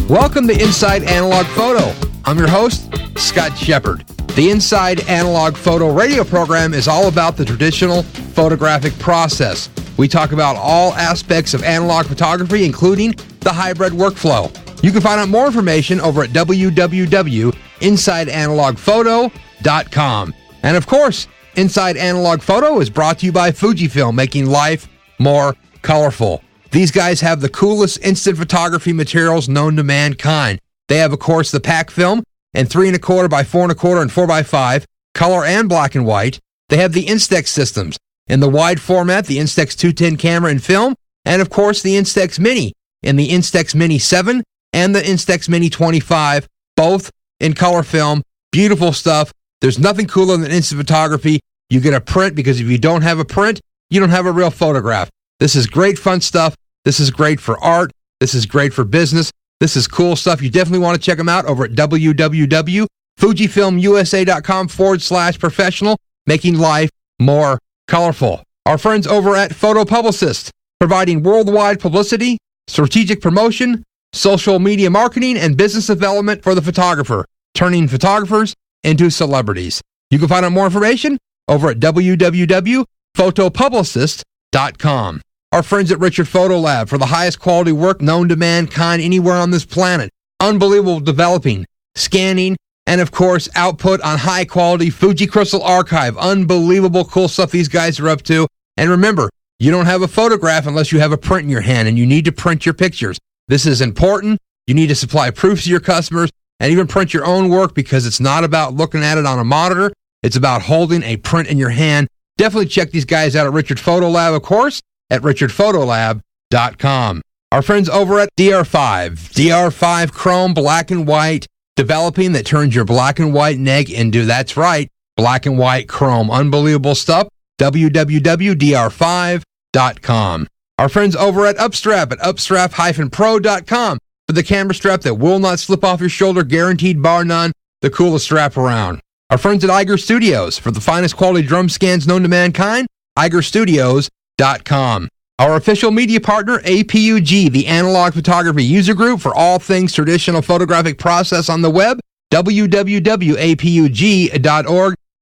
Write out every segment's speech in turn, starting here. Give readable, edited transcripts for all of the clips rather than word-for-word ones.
Welcome to Inside Analog Photo. I'm your host, Scott Shepard. The Inside Analog Photo radio program is all about the traditional photographic process. We talk about all aspects of analog photography, including the hybrid workflow. You can find out more information over at www.insideanalogphoto.com. And of course, Inside Analog Photo is brought to you by Fujifilm, making life more colorful. These guys have the coolest instant photography materials known to mankind. They have, of course, the pack film and 3¼ by 4¼ and 4x5, color and black and white. They have the Instax systems in the wide format, the Instax 210 camera and film, and of course the Instax Mini in the Instax Mini 7 and the Instax Mini 25, both in color film. Beautiful stuff. There's nothing cooler than instant photography. You get a print, because if you don't have a print, you don't have a real photograph. This is great fun stuff. This is great for art. This is great for business. This is cool stuff. You definitely want to check them out over at www.fujifilmusa.com/professional, making life more colorful. Our friends over at Photo Publicist, providing worldwide publicity, strategic promotion, social media marketing, and business development for the photographer, turning photographers into celebrities. You can find out more information over at www.photopublicist.com. Our friends at Richard Photo Lab, for the highest quality work known to mankind anywhere on this planet. Unbelievable developing, scanning, and of course, output on high quality Fuji Crystal Archive. Unbelievable cool stuff these guys are up to. And remember, you don't have a photograph unless you have a print in your hand, and you need to print your pictures. This is important. You need to supply proofs to your customers and even print your own work, because it's not about looking at it on a monitor. It's about holding a print in your hand. Definitely check these guys out at Richard Photo Lab, of course, at richardphotolab.com. Our friends over at DR5 Chrome Black and White, developing that turns your black and white neg into, that's right, black and white chrome. Unbelievable stuff. www.dr5.com. Our friends over at Upstrap upstrap-pro.com for the camera strap that will not slip off your shoulder, guaranteed bar none, the coolest strap around. Our friends at Iger Studios, for the finest quality drum scans known to mankind, igerstudios.com. Our official media partner, APUG, the Analog Photography User Group, for all things traditional photographic process on the web, www.apug.org.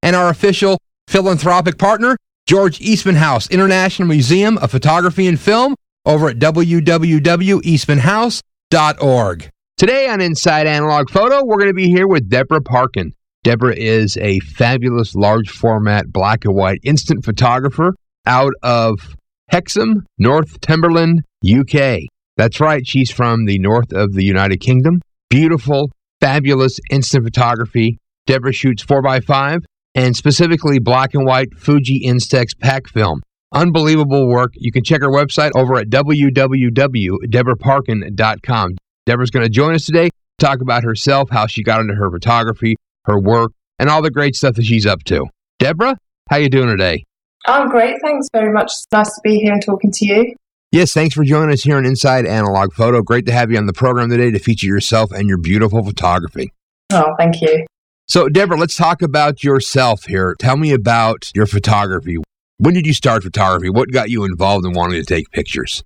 And our official philanthropic partner, George Eastman House International Museum of Photography and Film, over at www.eastmanhouse.org. Today on Inside Analog Photo, we're going to be here with Deborah Parkin. Deborah is a fabulous large format black and white instant photographer out of Hexham, Northumberland, UK. That's right, she's from the north of the United Kingdom. Beautiful, fabulous instant photography. Deborah shoots 4x5 and specifically black and white Fuji Instax pack film. Unbelievable work. You can check her website over at www.deborahparkin.com. Deborah's going to join us today to talk about herself, how she got into her photography, her work, and all the great stuff that she's up to. Deborah, how you doing today? I'm great. Thanks very much. It's nice to be here and talking to you. Yes, thanks for joining us here on Inside Analog Photo. Great to have you on the program today to feature yourself and your beautiful photography. Oh, thank you. So, Deborah, let's talk about yourself here. Tell me about your photography. When did you start photography? What got you involved in wanting to take pictures?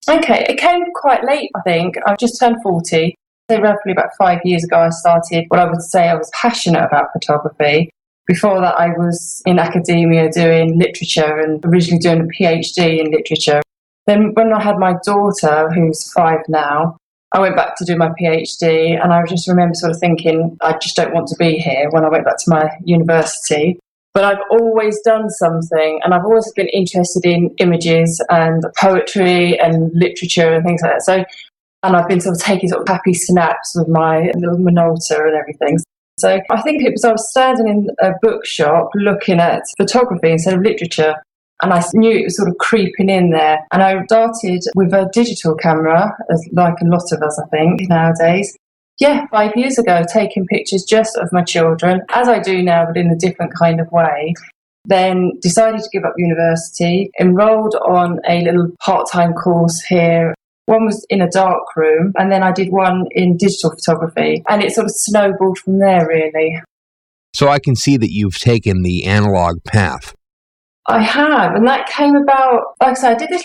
Okay, it came quite late, I think. I've just turned 40. So roughly about 5 years ago, I started what I would say I was passionate about photography. Before that, I was in academia doing literature and originally doing a PhD in literature. Then when I had my daughter, who's 5 now, I went back to do my PhD, and I just remember sort of thinking, I just don't want to be here when I went back to my university. But I've always done something, and I've always been interested in images and poetry and literature and things like that. So, and I've been sort of taking sort of happy snaps with my little Minolta and everything. So I think it was I was standing in a bookshop looking at photography instead of literature, and I knew it was sort of creeping in there. And I started with a digital camera, like a lot of us, I think, nowadays. 5 years ago, taking pictures just of my children, as I do now, but in a different kind of way. Then decided to give up university, enrolled on a little part-time course here. One was in a dark room, and then I did one in digital photography, and it sort of snowballed from there, really. So I can see that you've taken the analog path. I have, and that came about, like I said, I did this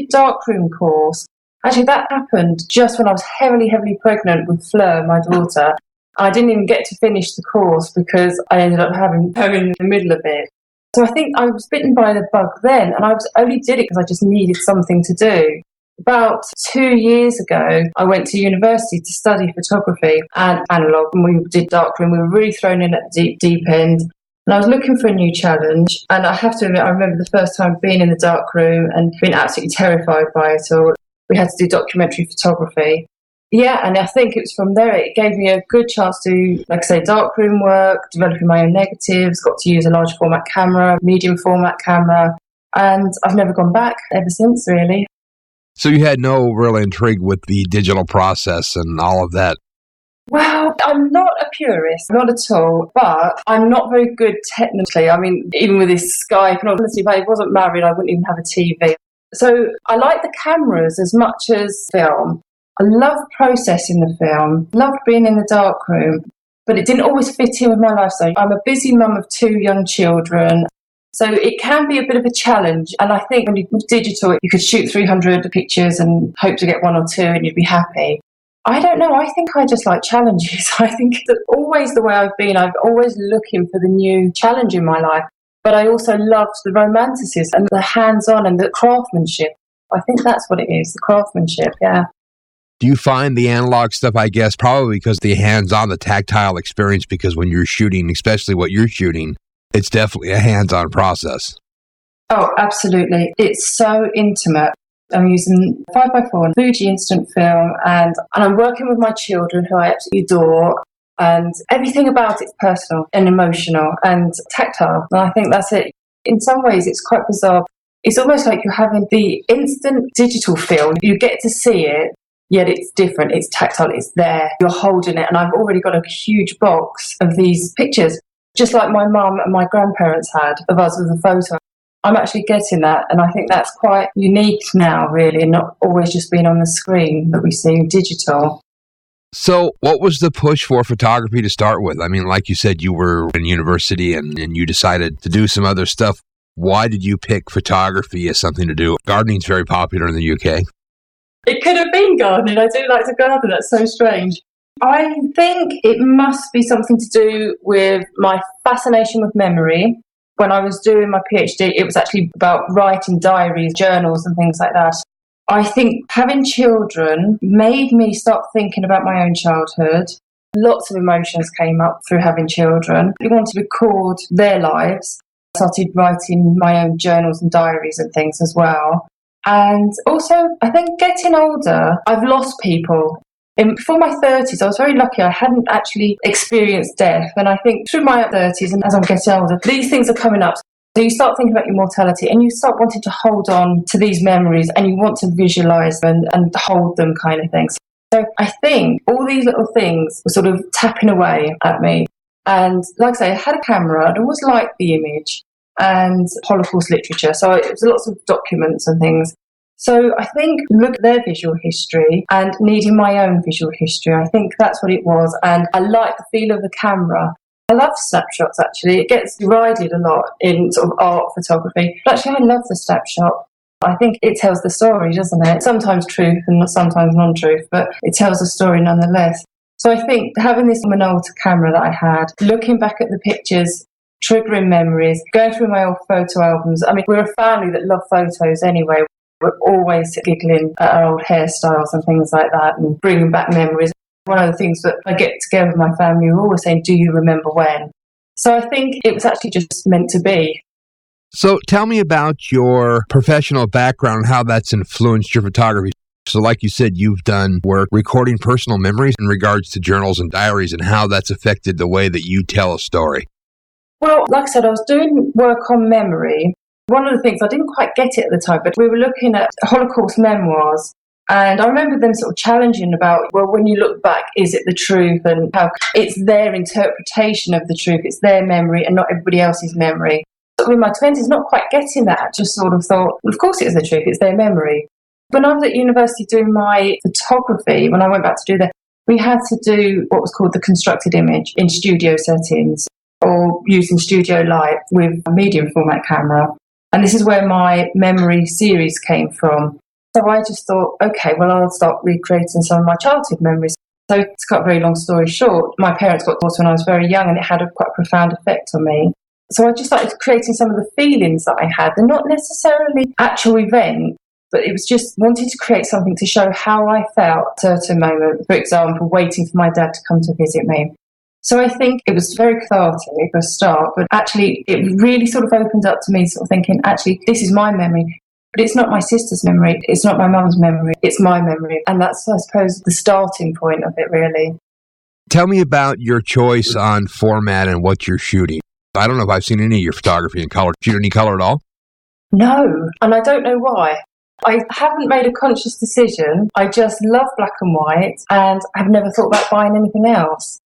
darkroom course, Actually, that happened just when I was heavily, heavily pregnant with Fleur, my daughter. I didn't even get to finish the course because I ended up having her in the middle of it. So I think I was bitten by the bug then, and I only did it because I just needed something to do. About 2 years ago, I went to university to study photography and analog, and we did darkroom. We were really thrown in at the deep end, and I was looking for a new challenge. And I have to admit, I remember the first time being in the darkroom and being absolutely terrified by it all. We had to do documentary photography. Yeah, and I think it was from there, it gave me a good chance to, like I say, darkroom work, developing my own negatives, got to use a large format camera, medium format camera, and I've never gone back ever since, really. So you had no real intrigue with the digital process and all of that? Well, I'm not a purist, not at all, but I'm not very good technically. I mean, even with this Skype, and honestly, if I wasn't married, I wouldn't even have a TV. So I like the cameras as much as film. I love processing the film, loved being in the darkroom, but it didn't always fit in with my lifestyle. I'm a busy mum of 2 young children, so it can be a bit of a challenge. And I think when you digital, you could shoot 300 pictures and hope to get 1 or 2 and you'd be happy. I don't know. I think I just like challenges. I think that always the way I've been, I've always looking for the new challenge in my life. But I also loved the romanticism and the hands-on and the craftsmanship. I think that's what it is, the craftsmanship, yeah. Do you find the analog stuff, I guess, probably because the hands-on, the tactile experience, because when you're shooting, especially what you're shooting, it's definitely a hands-on process. Oh, absolutely. It's so intimate. I'm using 5x4 Fuji instant film, and I'm working with my children, who I absolutely adore, and everything about it's personal and emotional and tactile. And I think that's it. In some ways, it's quite bizarre. It's almost like you're having the instant digital feel. You get to see it, yet it's different. It's tactile. It's there. You're holding it. And I've already got a huge box of these pictures, just like my mum and my grandparents had of us with a photo. I'm actually getting that, and I think that's quite unique now, really, and not always just being on the screen that we see digital. So what was the push for photography to start with? I mean, like you said, you were in university and you decided to do some other stuff. Why did you pick photography as something to do? Gardening's very popular in the UK. It could have been gardening. I do like to garden. That's so strange. I think it must be something to do with my fascination with memory. When I was doing my PhD, it was actually about writing diaries, journals and things like that. I think having children made me start thinking about my own childhood. Lots of emotions came up through having children. I wanted to record their lives. I started writing my own journals and diaries and things as well. And also, I think getting older, I've lost people. Before my 30s, I was very lucky. I hadn't actually experienced death. And I think through my 30s and as I'm getting older, these things are coming up. So you start thinking about your mortality and you start wanting to hold on to these memories and you want to visualize them and hold them kind of things. So I think all these little things were sort of tapping away at me. And like I say, I had a camera. I'd always liked the image and Holocaust literature. So it was lots of documents and things. So I think look at their visual history and needing my own visual history. I think that's what it was. And I like the feel of the camera. I love snapshots, actually. It gets derided a lot in sort of art photography. But actually, I love the snapshot. I think it tells the story, doesn't it? Sometimes truth and sometimes non-truth, but it tells a story nonetheless. So I think having this Minolta camera that I had, looking back at the pictures, triggering memories, going through my old photo albums. I mean, we're a family that love photos anyway. We're always giggling at our old hairstyles and things like that and bringing back memories. One of the things that I get together with my family, we're always saying, do you remember when? So I think it was actually just meant to be. So tell me about your professional background and how that's influenced your photography. So like you said, you've done work recording personal memories in regards to journals and diaries and how that's affected the way that you tell a story. Well, like I said, I was doing work on memory. One of the things, I didn't quite get it at the time, but we were looking at Holocaust memoirs. And I remember them sort of challenging about, well, when you look back, is it the truth? And how it's their interpretation of the truth. It's their memory and not everybody else's memory. But in my 20s, not quite getting that. Just sort of thought, well, of course it is the truth. It's their memory. When I was at university doing my photography, when I went back to do that, we had to do what was called the constructed image in studio settings or using studio light with a medium format camera. And this is where my memory series came from. So I just thought, okay, well, I'll start recreating some of my childhood memories. So to cut a very long story short, my parents got divorced when I was very young, and it had a quite profound effect on me. So I just started creating some of the feelings that I had. They're not necessarily actual events, but it was just wanting to create something to show how I felt at a certain moment. For example, waiting for my dad to come to visit me. So I think it was very cathartic for a start, but actually it really sort of opened up to me sort of thinking, actually, this is my memory. But it's not my sister's memory, it's not my mum's memory, it's my memory. And that's, I suppose, the starting point of it, really. Tell me about your choice on format and what you're shooting. I don't know if I've seen any of your photography in color. Do you shoot any color at all? No, and I don't know why. I haven't made a conscious decision. I just love black and white, and I've never thought about buying anything else.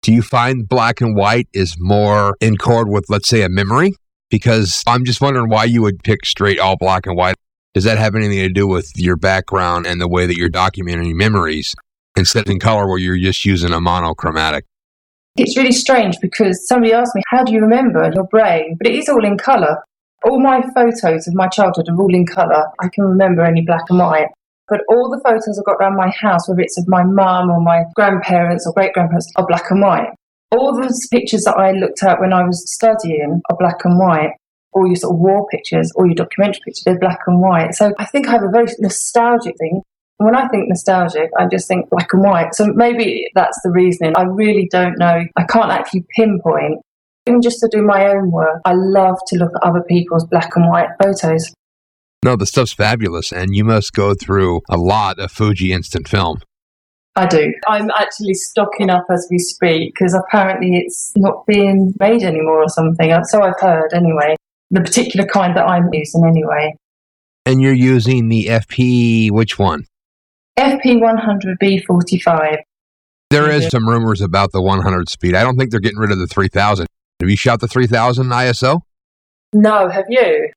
Do you find black and white is more in accord with, let's say, a memory? Because I'm just wondering why you would pick straight all black and white. Does that have anything to do with your background and the way that you're documenting memories instead of in color where you're just using a monochromatic? It's really strange because somebody asked me, how do you remember your brain? But it is all in colour. All my photos of my childhood are all in colour. I can remember only black and white. But all the photos I've got around my house, whether it's of my mum or my grandparents or great-grandparents, are black and white. All those pictures that I looked at when I was studying are black and white. All your sort of war pictures, all your documentary pictures, they're black and white. So I think I have a very nostalgic thing. When I think nostalgic, I just think black and white. So maybe that's the reasoning. I really don't know. I can't actually pinpoint. Even just to do my own work, I love to look at other people's black and white photos. No, the stuff's fabulous, and you must go through a lot of Fuji instant film. I do. I'm actually stocking up as we speak because apparently it's not being made anymore or something. So I've heard anyway. The particular kind that I'm using anyway. And you're using the FP, which one? FP100B45. There is some rumors about the 100 speed. I don't think they're getting rid of the 3000. Have you shot the 3000 ISO? No, have you?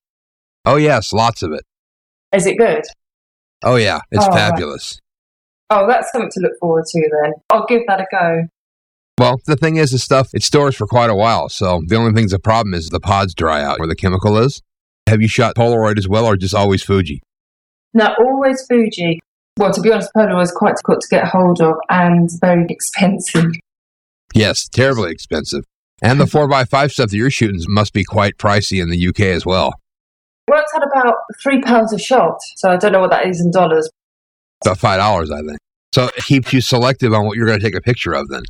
Oh, yes, lots of it. Is it good? Oh, yeah, it's fabulous. Right. Oh, that's something to look forward to then. I'll give that a go. Well, the thing is, the stuff, it stores for quite a while. So the only thing's the problem is the pods dry out where the chemical is. Have you shot Polaroid as well or just always Fuji? No, always Fuji. Well, to be honest, Polaroid is quite difficult to get hold of and very expensive. Yes, terribly expensive. And the 4x5 stuff that you're shooting must be quite pricey in the UK as well. Works at about £3 a shot. So I don't know what that is in dollars. About $5, I think. So it keeps you selective on what you're going to take a picture of then.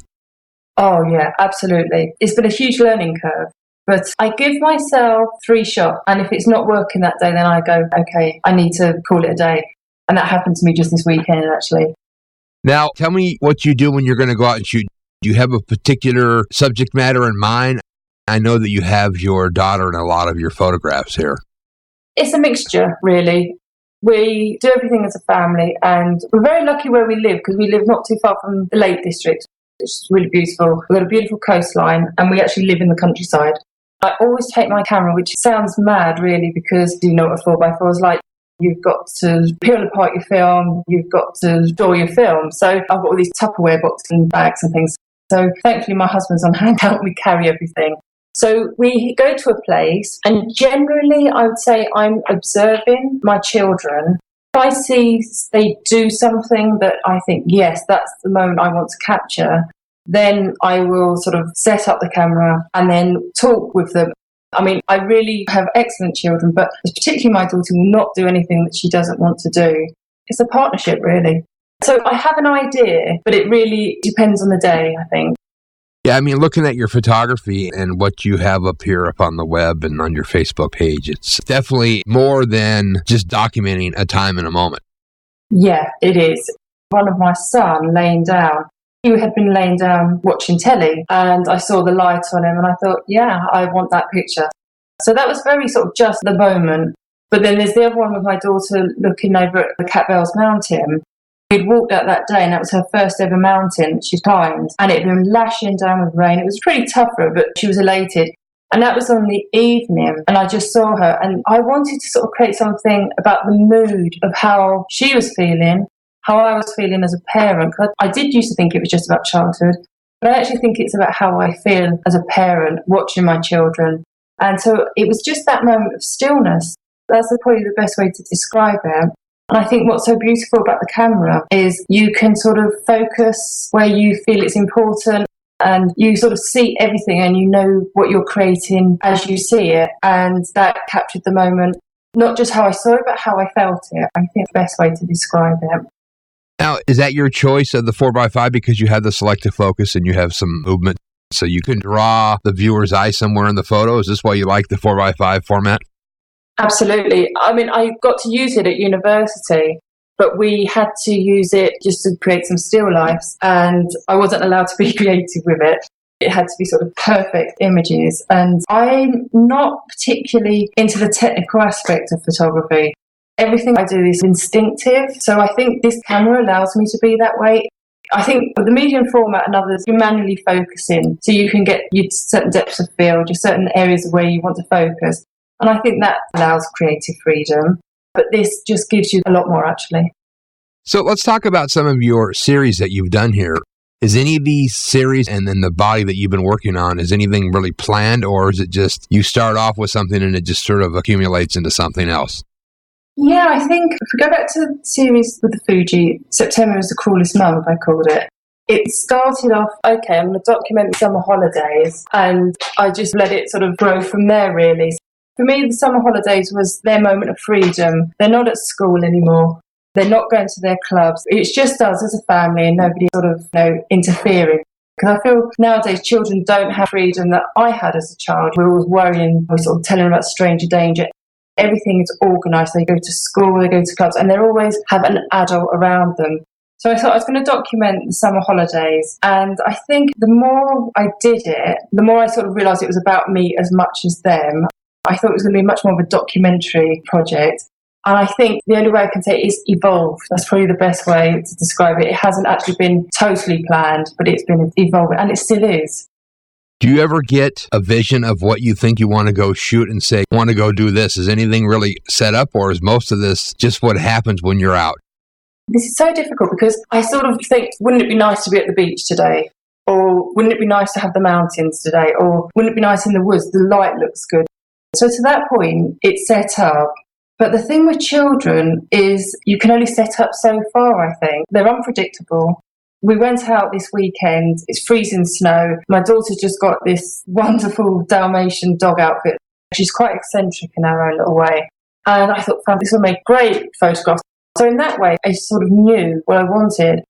Oh, yeah, absolutely. It's been a huge learning curve. But I give myself 3 shots. And if it's not working that day, then I go, okay, I need to call it a day. And that happened to me just this weekend, actually. Now, tell me what you do when you're going to go out and shoot. Do you have a particular subject matter in mind? I know that you have your daughter in a lot of your photographs here. It's a mixture, really. We do everything as a family, and we're very lucky where we live because we live not too far from the Lake District. It's really beautiful. We've got a beautiful coastline, and we actually live in the countryside. I always take my camera, which sounds mad, really, because you know what a 4x4 is like. You've got to peel apart your film, you've got to store your film. So I've got all these Tupperware boxes and bags and things. So thankfully my husband's on hand to help me carry everything. So we go to a place, and generally I would say I'm observing my children. If I see they do something that I think, yes, that's the moment I want to capture, then I will sort of set up the camera and then talk with them. I mean, I really have excellent children, but particularly my daughter will not do anything that she doesn't want to do. It's a partnership, really. So I have an idea, but it really depends on the day, I think. Yeah, I mean, looking at your photography and what you have up here up on the web and on your Facebook page, it's definitely more than just documenting a time and a moment. Yeah, it is. One of my son laying down. He had been laying down watching telly, and I saw the light on him and I thought, yeah, I want that picture. So that was very sort of just the moment. But then there's the other one with my daughter looking over at the Catbells Mountain. We'd walked out that day and that was her first ever mountain she climbed, and it had been lashing down with rain. It was pretty tough for her, but she was elated. And that was on the evening, and I just saw her, and I wanted to sort of create something about the mood of how she was feeling, how I was feeling as a parent. I did used to think it was just about childhood, but I actually think it's about how I feel as a parent watching my children. And so it was just that moment of stillness. That's probably the best way to describe it. And I think what's so beautiful about the camera is you can sort of focus where you feel it's important, and you sort of see everything and you know what you're creating as you see it. And that captured the moment, not just how I saw it, but how I felt it. I think the best way to describe it. Now, is that your choice of the 4x5 because you have the selective focus and you have some movement so you can draw the viewer's eye somewhere in the photo? Is this why you like the 4x5 format? Absolutely. I mean, I got to use it at university, but we had to use it just to create some still lifes, and I wasn't allowed to be creative with it. It had to be sort of perfect images, and I'm not particularly into the technical aspect of photography. Everything I do is instinctive, so I think this camera allows me to be that way. I think with the medium format and others, you're manually focusing, so you can get your certain depths of field, your certain areas of where you want to focus, and I think that allows creative freedom. But this just gives you a lot more, actually. So let's talk about some of your series that you've done here. Is any of these series and then the body that you've been working on, is anything really planned, or is it just you start off with something and it just sort of accumulates into something else? Yeah, I think if we go back to the series with the Fuji, September was the cruelest month, I called it. It started off, okay, I'm going to document the summer holidays, and I just let it sort of grow from there, really. For me, the summer holidays was their moment of freedom. They're not at school anymore. They're not going to their clubs. It's just us as a family and nobody sort of, interfering. Because I feel nowadays children don't have freedom that I had as a child. We're always worrying, we're sort of telling them about stranger danger. Everything is organised. They go to school, they go to clubs, and they always have an adult around them. So I thought I was going to document the summer holidays. And I think the more I did it, the more I sort of realised it was about me as much as them. I thought it was going to be much more of a documentary project. And I think the only way I can say it is evolved. That's probably the best way to describe it. It hasn't actually been totally planned, but it's been evolving, and it still is. Do you ever get a vision of what you think you want to go shoot and say, want to go do this? Is anything really set up, or is most of this just what happens when you're out? This is so difficult because I sort of think, wouldn't it be nice to be at the beach today? Or wouldn't it be nice to have the mountains today? Or wouldn't it be nice in the woods? The light looks good. So to that point, it's set up. But the thing with children is you can only set up so far, I think. They're unpredictable. We went out this weekend. It's freezing snow. My daughter's just got this wonderful Dalmatian dog outfit. She's quite eccentric in her own little way. And I thought, this will make great photographs. So in that way, I sort of knew what I wanted.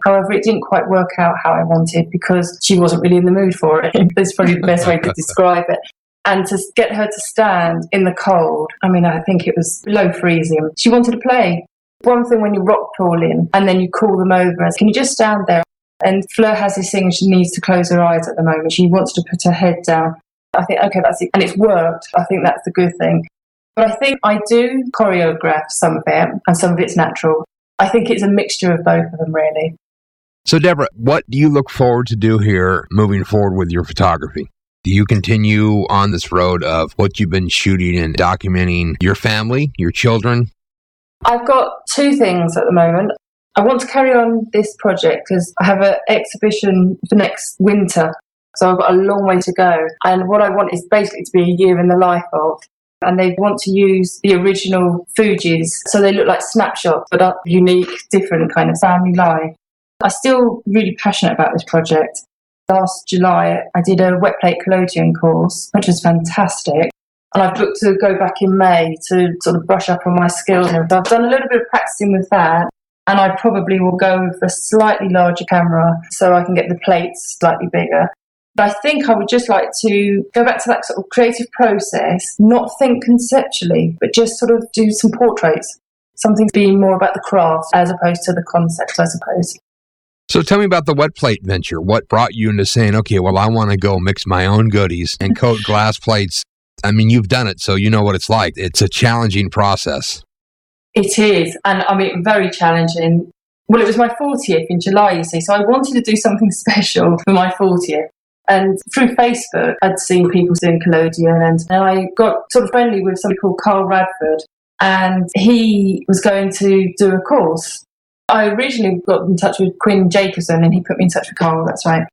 However, it didn't quite work out how I wanted because she wasn't really in the mood for it. That's probably the best way to describe it. And to get her to stand in the cold, I think it was below freezing. She wanted to play. One thing when you're rock crawling and then you call them over, can you just stand there? And Fleur has this thing, she needs to close her eyes at the moment. She wants to put her head down. I think, okay, that's it. And it's worked. I think that's the good thing. But I think I do choreograph some of it, and some of it's natural. I think it's a mixture of both of them, really. So, Deborah, what do you look forward to do here moving forward with your photography? Do you continue on this road of what you've been shooting and documenting your family, your children? I've got two things at the moment. I want to carry on this project because I have an exhibition for next winter. So I've got a long way to go. And what I want is basically to be a year in the life of. And they want to use the original Fujis. So they look like snapshots, but are unique, different kind of family life. I'm still really passionate about this project. Last July, I did a wet plate collodion course, which was fantastic. And I've booked to go back in May to sort of brush up on my skills. And I've done a little bit of practicing with that. And I probably will go for a slightly larger camera so I can get the plates slightly bigger. But I think I would just like to go back to that sort of creative process, not think conceptually, but just sort of do some portraits. Something being more about the craft as opposed to the concept, I suppose. So tell me about the wet plate venture. What brought you into saying, okay, well, I want to go mix my own goodies and coat glass plates? You've done it, so you know what it's like. It's a challenging process. It is, and very challenging. Well, it was my 40th in July, you see, so I wanted to do something special for my 40th. And through Facebook, I'd seen people doing collodion, and I got sort of friendly with somebody called Carl Radford, and he was going to do a course. I originally got in touch with Quinn Jacobson, and he put me in touch with Carl, that's right.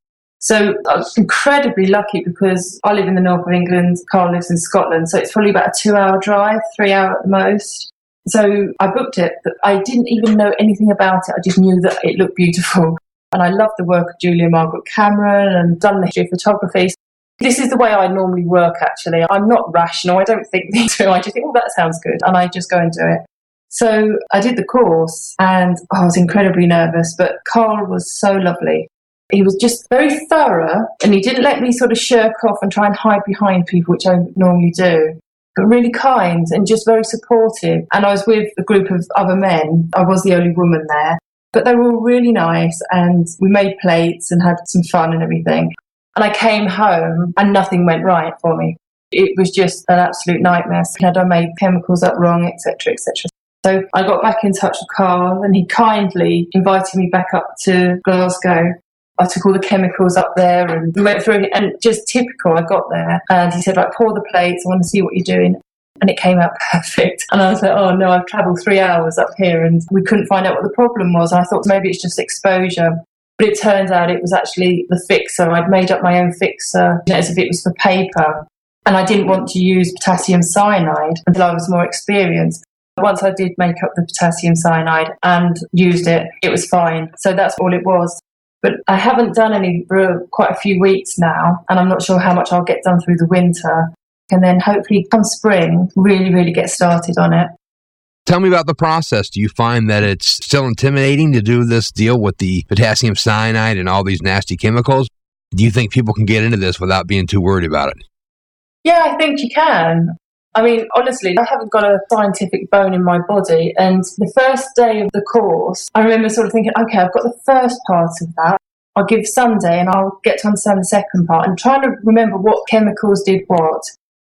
So I was incredibly lucky because I live in the north of England, Carl lives in Scotland, so it's probably about a 2-hour drive, 3 hour at the most. So I booked it, but I didn't even know anything about it. I just knew that it looked beautiful. And I love the work of Julia Margaret Cameron and done the history of photography. This is the way I normally work, actually. I'm not rational. I don't think things through. I just think, that sounds good. And I just go and do it. So I did the course and I was incredibly nervous, but Carl was so lovely. He was just very thorough and he didn't let me sort of shirk off and try and hide behind people, which I normally do, but really kind and just very supportive. And I was with a group of other men. I was the only woman there, but they were all really nice and we made plates and had some fun and everything. And I came home and nothing went right for me. It was just an absolute nightmare. I made chemicals up wrong, etc., etc. So I got back in touch with Carl and he kindly invited me back up to Glasgow. I took all the chemicals up there and went through it, and just typical, I got there and he said, right, pour the plates, I want to see what you're doing. And it came out perfect. And I was like, oh no, I've travelled 3 hours up here and we couldn't find out what the problem was. And I thought maybe it's just exposure. But it turns out it was actually the fixer. I'd made up my own fixer as if it was for paper. And I didn't want to use potassium cyanide until I was more experienced. Once I did make up the potassium cyanide and used it, it was fine. So that's all it was. But I haven't done any for quite a few weeks now, and I'm not sure how much I'll get done through the winter. And then hopefully come spring, really, really get started on it. Tell me about the process. Do you find that it's still intimidating to do this deal with the potassium cyanide and all these nasty chemicals? Do you think people can get into this without being too worried about it? Yeah, I think you can. I mean, honestly, I haven't got a scientific bone in my body. And the first day of the course, I remember sort of thinking, okay, I've got the first part of that. I'll give Sunday and I'll get to understand the second part and trying to remember what chemicals did what.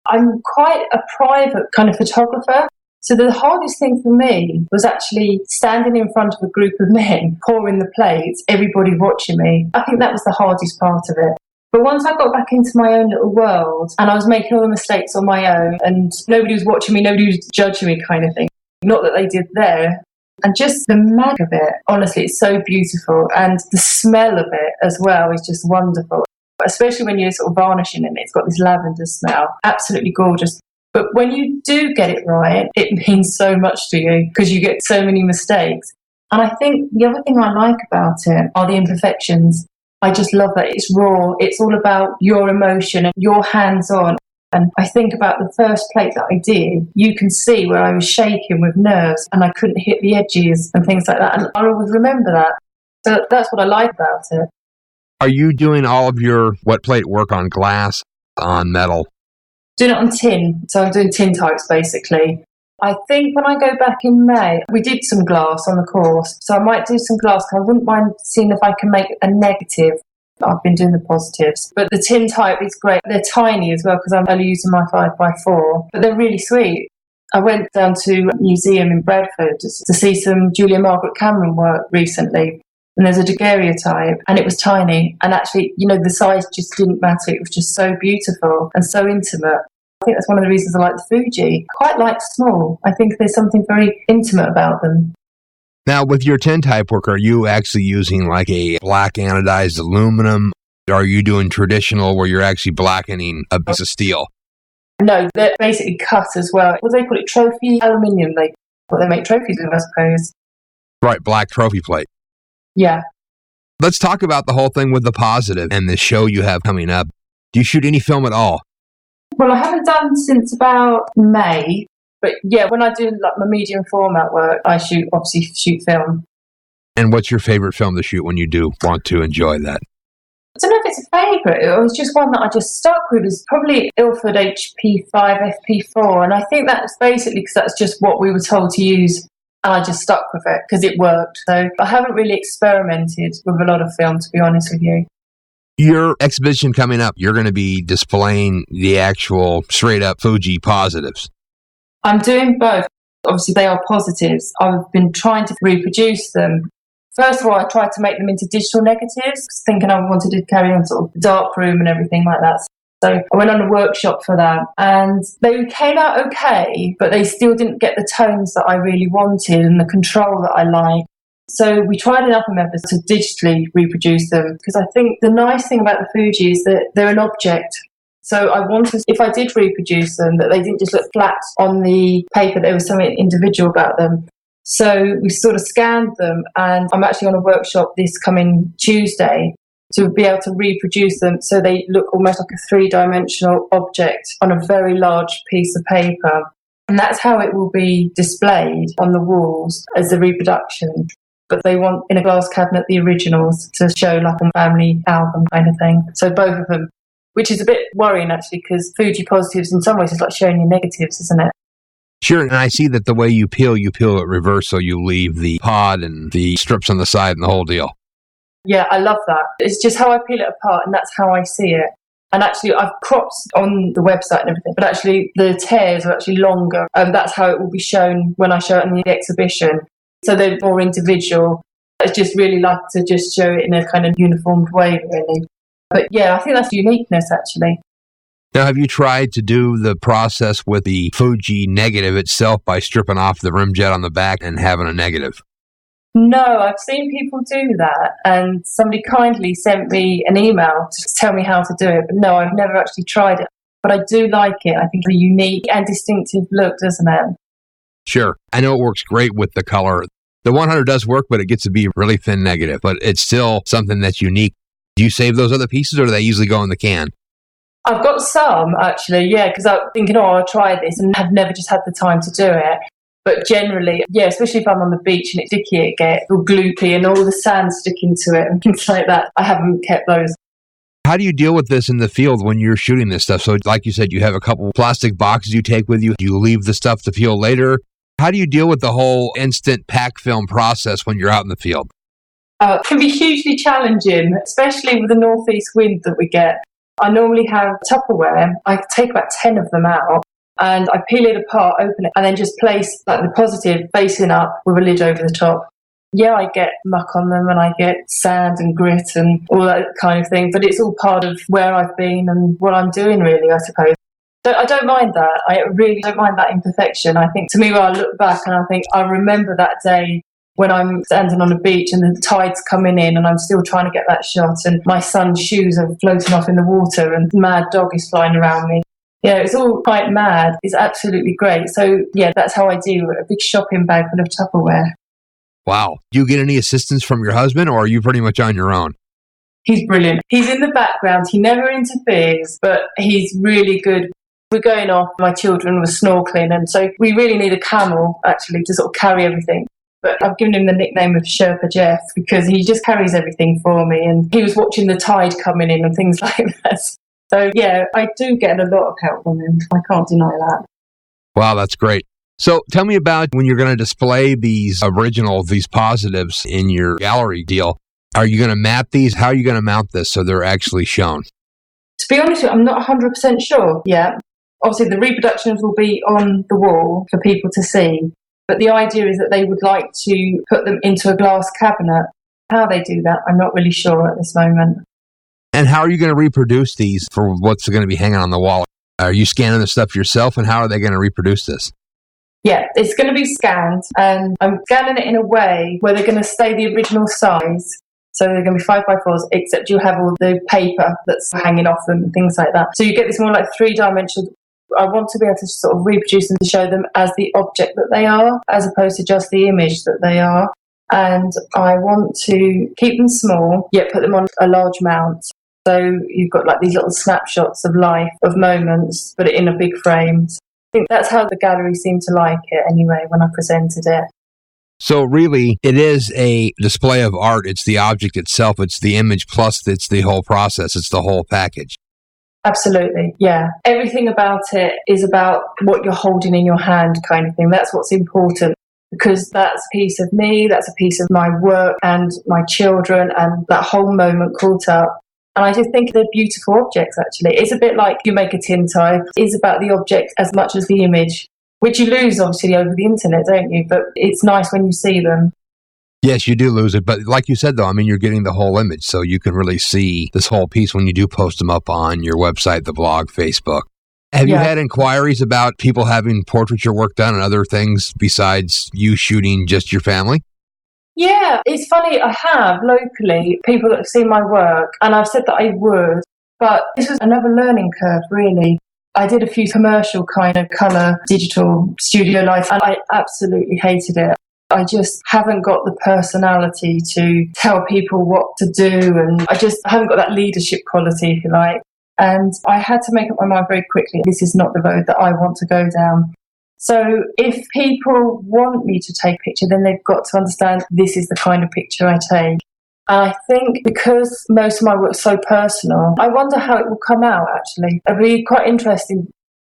I'm quite a private kind of photographer. So the hardest thing for me was actually standing in front of a group of men, pouring the plates, everybody watching me. I think that was the hardest part of it. But once I got back into my own little world and I was making all the mistakes on my own and nobody was watching me, nobody was judging me kind of thing. Not that they did there. And just the mag of it, honestly, it's so beautiful. And the smell of it as well is just wonderful. Especially when you're sort of varnishing it, it's got this lavender smell. Absolutely gorgeous. But when you do get it right, it means so much to you because you get so many mistakes. And I think the other thing I like about it are the imperfections. I just love that it's raw. It's all about your emotion and your hands-on. And I think about the first plate that I did, you can see where I was shaking with nerves and I couldn't hit the edges and things like that. And I always remember that. So that's what I like about it. Are you doing all of your wet plate work on glass, on metal? Doing it on tin. So I'm doing tin types, basically. I think when I go back in May, we did some glass on the course. So I might do some glass. I wouldn't mind seeing if I can make a negative. I've been doing the positives. But the tin type is great. They're tiny as well because I'm only using my 5x4. But they're really sweet. I went down to a museum in Bradford to see some Julia Margaret Cameron work recently. And there's a daguerreotype, and it was tiny. And actually, the size just didn't matter. It was just so beautiful and so intimate. I think that's one of the reasons I like the Fuji. I quite like small. I think there's something very intimate about them. Now, with your tin type work, are you actually using like a black anodized aluminum? Or are you doing traditional where you're actually blackening a piece of steel? No, they're basically cut as well. What do they call it? Trophy aluminium. What they make trophies with, I suppose. Right, black trophy plate. Yeah. Let's talk about the whole thing with the positive and the show you have coming up. Do you shoot any film at all? Well, I haven't done since about May. But yeah, when I do like my medium format work, I obviously shoot film. And what's your favorite film to shoot when you do want to enjoy that? I don't know if it's a favourite. It was just one that I just stuck with. It's probably Ilford HP5 FP4. And I think that's basically because that's just what we were told to use. And I just stuck with it because it worked. So I haven't really experimented with a lot of film, to be honest with you. Your exhibition coming up, you're going to be displaying the actual straight up Fuji positives. I'm doing both. Obviously, they are positives. I've been trying to reproduce them. First of all, I tried to make them into digital negatives, thinking I wanted to carry on sort of dark room and everything like that. So I went on a workshop for that and they came out okay, but they still didn't get the tones that I really wanted and the control that I like. So we tried another method to digitally reproduce them because I think the nice thing about the Fuji is that they're an object. So I wanted, if I did reproduce them, that they didn't just look flat on the paper, there was something individual about them. So we sort of scanned them, and I'm actually on a workshop this coming Tuesday to be able to reproduce them so they look almost like a three-dimensional object on a very large piece of paper. And that's how it will be displayed on the walls as the reproduction. But they want in a glass cabinet the originals to show like a family album kind of thing. So both of them, which is a bit worrying actually, because Fuji positives in some ways is like showing you negatives, isn't it? Sure, and I see that the way you peel it reverse, so you leave the pod and the strips on the side and the whole deal. Yeah, I love that. It's just how I peel it apart, and that's how I see it. And actually, I've cropped on the website and everything, but actually the tears are actually longer, and that's how it will be shown when I show it in the exhibition. So they're more individual. I just really like to just show it in a kind of uniformed way, really. But yeah, I think that's uniqueness, actually. Now, have you tried to do the process with the Fuji negative itself by stripping off the rim jet on the back and having a negative? No, I've seen people do that, and somebody kindly sent me an email to tell me how to do it. But no, I've never actually tried it. But I do like it. I think it's a unique and distinctive look, doesn't it? Sure. I know it works great with the color. The 100 does work, but it gets to be really thin negative. But it's still something that's unique. Do you save those other pieces, or do they usually go in the can? I've got some, actually, yeah, because I'm thinking, I'll try this, and have never just had the time to do it. But generally, yeah, especially if I'm on the beach and it's sticky, it gets all gloopy and all the sand sticking to it and things like that. I haven't kept those. How do you deal with this in the field when you're shooting this stuff? So like you said, you have a couple plastic boxes you take with you. You leave the stuff to peel later. How do you deal with the whole instant pack film process when you're out in the field? It can be hugely challenging, especially with the northeast wind that we get. I normally have Tupperware. I take about 10 of them out, and I peel it apart, open it, and then just place like the positive facing up with a lid over the top. Yeah, I get muck on them, and I get sand and grit and all that kind of thing, but it's all part of where I've been and what I'm doing, really, I suppose. So I don't mind that. I really don't mind that imperfection. I think, to me, when I look back and I think, I remember that day when I'm standing on a beach and the tide's coming in and I'm still trying to get that shot, and my son's shoes are floating off in the water and mad dog is flying around me. Yeah, it's all quite mad. It's absolutely great. So, yeah, that's how I do a big shopping bag full of Tupperware. Wow. Do you get any assistance from your husband, or are you pretty much on your own? He's brilliant. He's in the background. He never interferes, but he's really good. We're going off. My children were snorkeling, and so we really need a camel, actually, to sort of carry everything. But I've given him the nickname of Sherpa Jeff because he just carries everything for me. And he was watching the tide coming in and things like that. So, yeah, I do get a lot of help from him. I can't deny that. Wow, that's great. So tell me about when you're going to display these positives in your gallery deal. Are you going to map these? How are you going to mount this so they're actually shown? To be honest with you, I'm not 100% sure yet. Obviously, the reproductions will be on the wall for people to see. But the idea is that they would like to put them into a glass cabinet. How they do that, I'm not really sure at this moment. And how are you going to reproduce these for what's going to be hanging on the wall? Are you scanning the stuff yourself, and how are they going to reproduce this? Yeah, it's going to be scanned, and I'm scanning it in a way where they're going to stay the original size. So they're going to be 5x4s, except you have all the paper that's hanging off them and things like that. So you get this more like three-dimensional. I want to be able to sort of reproduce them to show them as the object that they are, as opposed to just the image that they are. And I want to keep them small, yet put them on a large mount. So you've got like these little snapshots of life, of moments, but in a big frame. I think that's how the gallery seemed to like it anyway when I presented it. So really, it is a display of art. It's the object itself. It's the image plus it's the whole process. It's the whole package. Absolutely, yeah. Everything about it is about what you're holding in your hand kind of thing. That's what's important, because that's a piece of me, that's a piece of my work and my children and that whole moment caught up. And I just think they're beautiful objects, actually. It's a bit like you make a tin tie. It's about the object as much as the image, which you lose, obviously, over the internet, don't you? But it's nice when you see them. Yes, you do lose it. But like you said, though, I mean, you're getting the whole image, so you can really see this whole piece when you do post them up on your website, the blog, Facebook. Have you had inquiries about people having portraiture work done and other things besides you shooting just your family? Yeah, it's funny. I have locally people that have seen my work, and I've said that I would. But this was another learning curve, really. I did a few commercial kind of colour digital studio lights, and I absolutely hated it. I just haven't got the personality to tell people what to do, and I just haven't got that leadership quality, if you like. And I had to make up my mind very quickly, this is not the road that I want to go down. So if people want me to take a picture, then they've got to understand this is the kind of picture I take. And I think because most of my work is so personal, I wonder how it will come out, actually. It'll be quite interesting.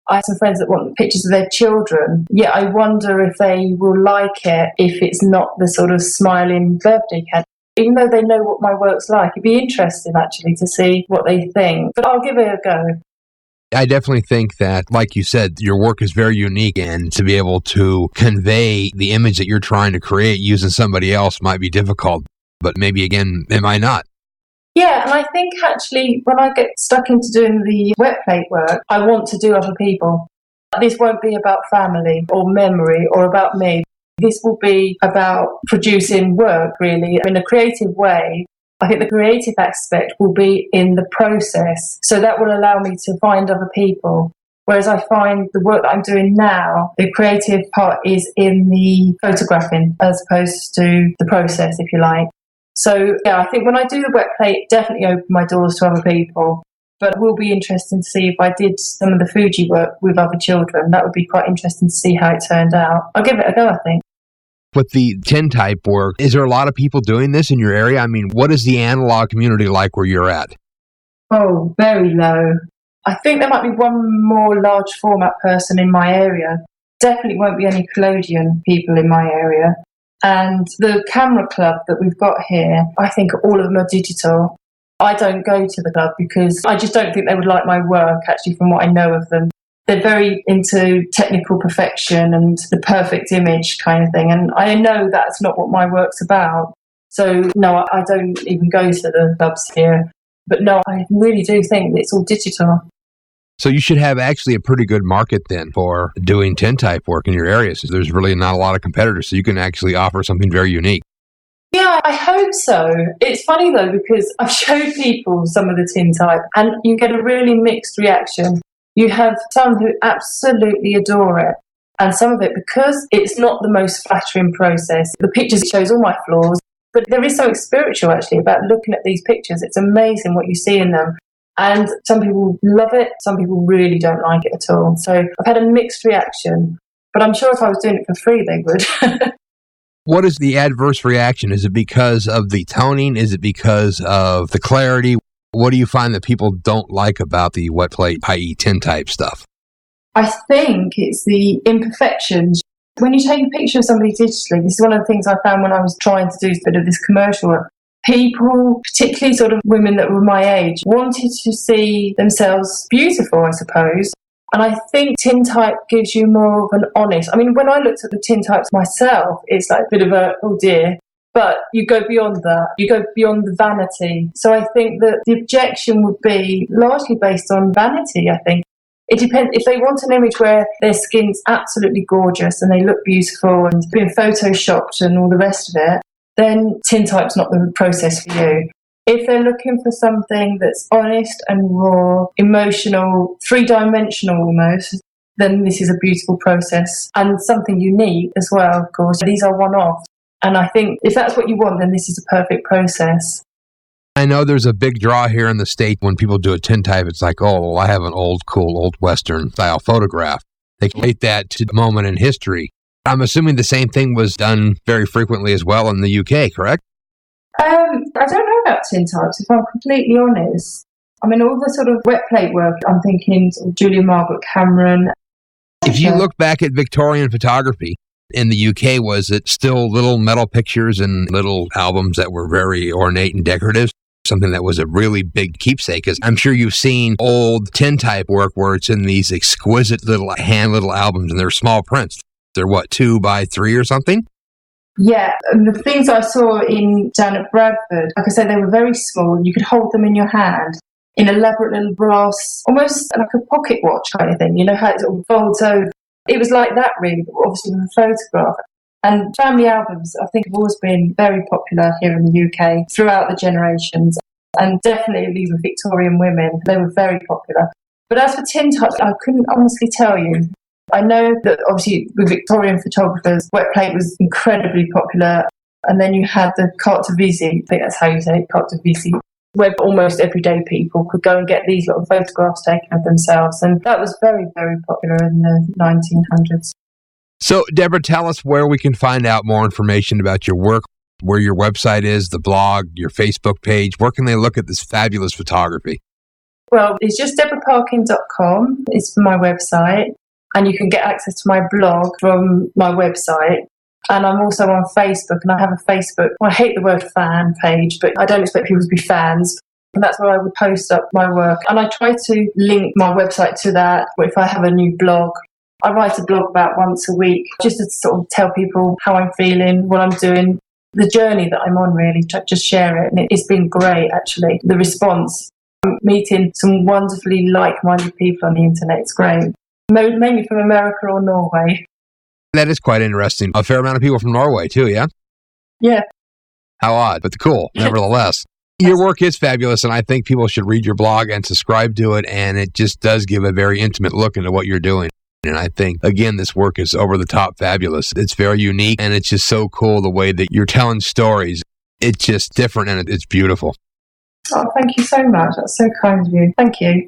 I have some friends that want pictures of their children. Yeah, I wonder if they will like it if it's not the sort of smiling birthday card. Even though they know what my work's like, it'd be interesting, actually, to see what they think. But I'll give it a go. I definitely think that, like you said, your work is very unique, and to be able to convey the image that you're trying to create using somebody else might be difficult. But maybe, again, it might not. Yeah, and I think actually when I get stuck into doing the wet plate work, I want to do other people. This won't be about family or memory or about me. This will be about producing work, really, in a creative way. I think the creative aspect will be in the process. So that will allow me to find other people. Whereas I find the work that I'm doing now, the creative part is in the photographing as opposed to the process, if you like. So, yeah, I think when I do the wet plate, it definitely open my doors to other people. But it will be interesting to see if I did some of the Fuji work with other children. That would be quite interesting to see how it turned out. I'll give it a go, I think. With the tintype work, is there a lot of people doing this in your area? I mean, what is the analog community like where you're at? Oh, very low. I think there might be one more large format person in my area. Definitely won't be any collodion people in my area. And the camera club that we've got here, I think all of them are digital. I don't go to the club because I just don't think they would like my work, actually, from what I know of them. They're very into technical perfection and the perfect image kind of thing. And I know that's not what my work's about. So, no, I don't even go to the clubs here. But no, I really do think that it's all digital. So you should have actually a pretty good market then for doing tintype work in your area. So there's really not a lot of competitors. So you can actually offer something very unique. Yeah, I hope so. It's funny though, because I've showed people some of the tintype and you get a really mixed reaction. You have some who absolutely adore it. And some of it, because it's not the most flattering process, the pictures shows all my flaws, but there is something spiritual actually about looking at these pictures. It's amazing what you see in them. And some people love it, some people really don't like it at all. So I've had a mixed reaction, but I'm sure if I was doing it for free, they would. What is the adverse reaction? Is it because of the toning? Is it because of the clarity? What do you find that people don't like about the wet plate, i.e. tintype stuff? I think it's the imperfections. When you take a picture of somebody digitally, this is one of the things I found when I was trying to do a bit of this commercial work. People, particularly sort of women that were my age, wanted to see themselves beautiful, I suppose. And I think tintype gives you more of an honest. I mean, when I looked at the tintypes myself, it's like a bit of a, oh dear. But you go beyond that. You go beyond the vanity. So I think that the objection would be largely based on vanity, I think. It depends. If they want an image where their skin's absolutely gorgeous and they look beautiful and been photoshopped and all the rest of it, then tintype's not the process for you. If they're looking for something that's honest and raw, emotional, three-dimensional almost, then this is a beautiful process and something unique as well, of course. These are one-off. And I think if that's what you want, then this is a perfect process. I know there's a big draw here in the state when people do a tintype. It's like, oh, well, I have an old, cool, old Western style photograph. They relate that to the moment in history. I'm assuming the same thing was done very frequently as well in the UK, correct? I don't know about tintypes, if I'm completely honest. I mean, all the sort of wet plate work, I'm thinking sort of Julia Margaret Cameron. If you look back at Victorian photography in the UK, was it still little metal pictures and little albums that were very ornate and decorative? Something that was a really big keepsake, because I'm sure you've seen old tintype work where it's in these exquisite little little albums and they're small prints. They're what, 2 by 3 or something? Yeah, and the things I saw down at Bradford, like I said, they were very small. You could hold them in your hand in elaborate little brass, almost like a pocket watch kind of thing. You know how it sort of folds over. It was like that really, but obviously with a photograph. And family albums, I think, have always been very popular here in the UK throughout the generations. and definitely the Victorian women. They were very popular. But as for tintypes, I couldn't honestly tell you. I know that obviously the Victorian photographers, wet plate was incredibly popular. And then you had the carte de visite, I think that's how you say it, carte de visite, where almost everyday people could go and get these little photographs taken of themselves. And that was very, very popular in the 1900s. So, Deborah, tell us where we can find out more information about your work, where your website is, the blog, your Facebook page. Where can they look at this fabulous photography? Well, it's just deborahparkin.com. It's my website. And you can get access to my blog from my website. And I'm also on Facebook, and I have a Facebook, I hate the word fan page, but I don't expect people to be fans. And that's where I would post up my work. And I try to link my website to that. If I have a new blog, I write a blog about once a week, just to sort of tell people how I'm feeling, what I'm doing, the journey that I'm on, really, just share it. And it's been great, actually, the response. I'm meeting some wonderfully like-minded people on the internet. It's great. Mainly from America or Norway. That is quite interesting. A fair amount of people from Norway, too, yeah? Yeah. How odd, but cool, nevertheless. Your work is fabulous, and I think people should read your blog and subscribe to it, and it just does give a very intimate look into what you're doing. And I think, again, this work is over-the-top fabulous. It's very unique, and it's just so cool the way that you're telling stories. It's just different, and it's beautiful. Oh, thank you so much. That's so kind of you. Thank you.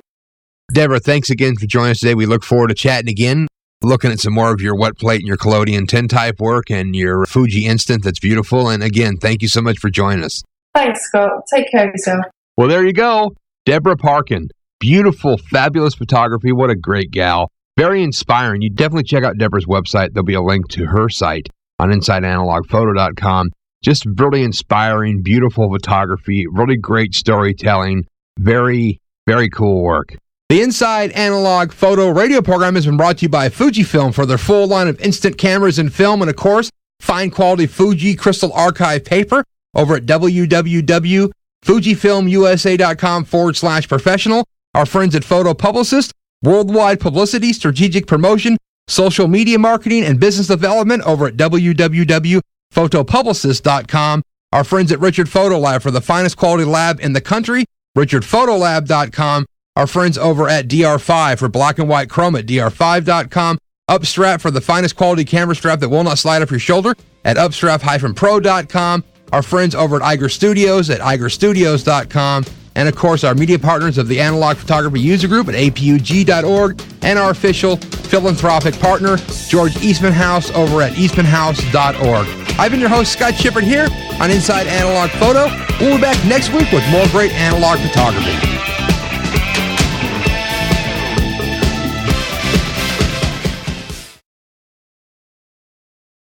Deborah, thanks again for joining us today. We look forward to chatting again, looking at some more of your wet plate and your collodion tintype work and your Fuji Instant. That's beautiful. And again, thank you so much for joining us. Thanks, Scott. Take care of yourself. Well, there you go. Deborah Parkin. Beautiful, fabulous photography. What a great gal. Very inspiring. You definitely check out Deborah's website. There'll be a link to her site on InsideAnalogPhoto.com. Just really inspiring, beautiful photography, really great storytelling. Very, very cool work. The Inside Analog Photo radio program has been brought to you by Fujifilm for their full line of instant cameras and film, and of course, fine quality Fuji Crystal Archive paper over at www.fujifilmusa.com/professional. Our friends at Photo Publicist, worldwide publicity, strategic promotion, social media marketing, and business development over at www.photopublicist.com. Our friends at Richard Photo Lab for the finest quality lab in the country, richardphotolab.com. Our friends over at DR5 for black and white chrome at dr5.com. Upstrap for the finest quality camera strap that will not slide off your shoulder at upstrap-pro.com. Our friends over at Iger Studios at igerstudios.com. And of course, our media partners of the Analog Photography User Group at apug.org. And our official philanthropic partner, George Eastman House over at eastmanhouse.org. I've been your host, Scott Shippard, here on Inside Analog Photo. We'll be back next week with more great analog photography.